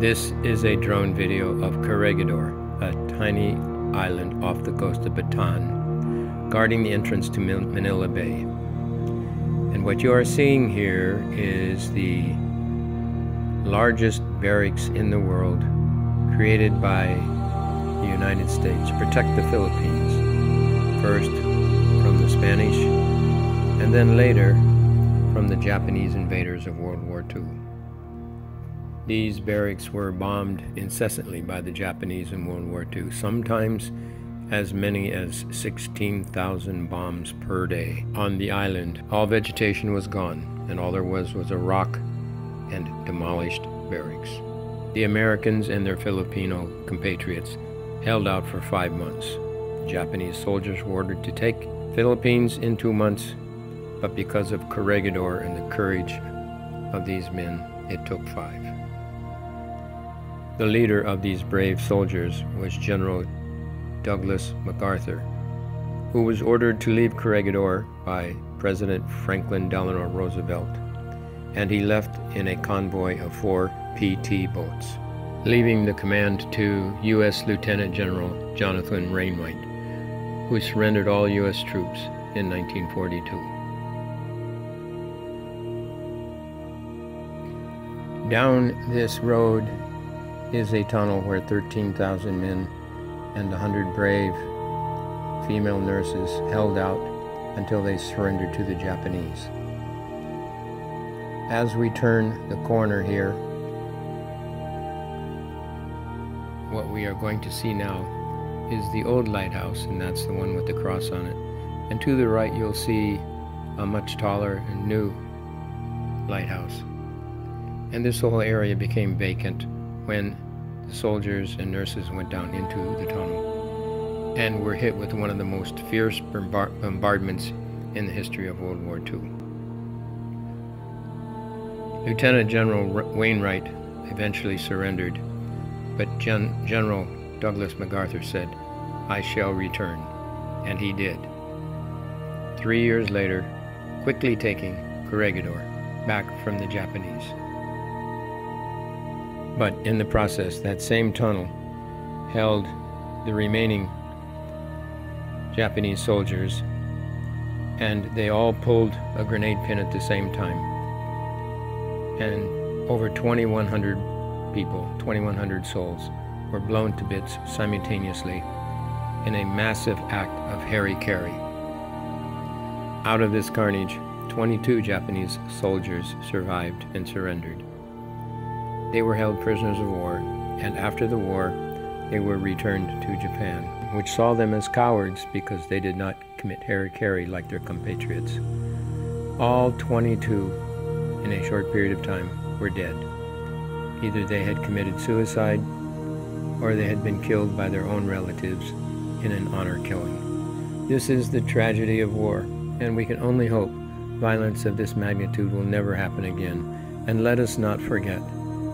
This is a drone video of Corregidor, a tiny island off the coast of Bataan, guarding the entrance to Manila Bay. And what you are seeing here is the largest barracks in the world created by the United States to protect the Philippines, first from the Spanish and then later from the Japanese invaders of World War II. These barracks were bombed incessantly by the Japanese in World War II, sometimes as many as 16,000 bombs per day. On the island, all vegetation was gone, and all there was a rock and demolished barracks. The Americans and their Filipino compatriots held out for 5 months. The Japanese soldiers were ordered to take Philippines in 2 months, but because of Corregidor and the courage of these men, it took 5. The leader of these brave soldiers was General Douglas MacArthur, who was ordered to leave Corregidor by President Franklin Delano Roosevelt, and he left in a convoy of 4 PT boats, leaving the command to U.S. Lieutenant General Jonathan Wainwright, who surrendered all U.S. troops in 1942. Down this road is a tunnel where 13,000 men and 100 brave female nurses held out until they surrendered to the Japanese. As we turn the corner here, what we are going to see now is the old lighthouse, and that's the one with the cross on it. And to the right you'll see a much taller and new lighthouse. And this whole area became vacant when the soldiers and nurses went down into the tunnel and were hit with one of the most fierce bombardments in the history of World War II. Lieutenant General Wainwright eventually surrendered, but General Douglas MacArthur said, "I shall return," and he did. 3 years later, quickly taking Corregidor back from the Japanese. But in the process, that same tunnel held the remaining Japanese soldiers, and they all pulled a grenade pin at the same time. And over 2,100 people, 2,100 souls, were blown to bits simultaneously in a massive act of hara-kiri. Out of this carnage, 22 Japanese soldiers survived and surrendered. They were held prisoners of war, and after the war, they were returned to Japan, which saw them as cowards because they did not commit hara-kiri like their compatriots. All 22, in a short period of time, were dead. Either they had committed suicide, or they had been killed by their own relatives in an honor killing. This is the tragedy of war, and we can only hope violence of this magnitude will never happen again. And let us not forget,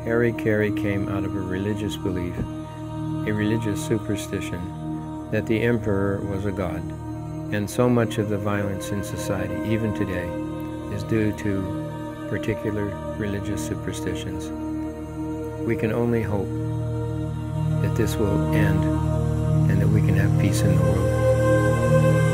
hara-kiri came out of a religious belief, a religious superstition, that the emperor was a god. And so much of the violence in society, even today, is due to particular religious superstitions. We can only hope that this will end and that we can have peace in the world.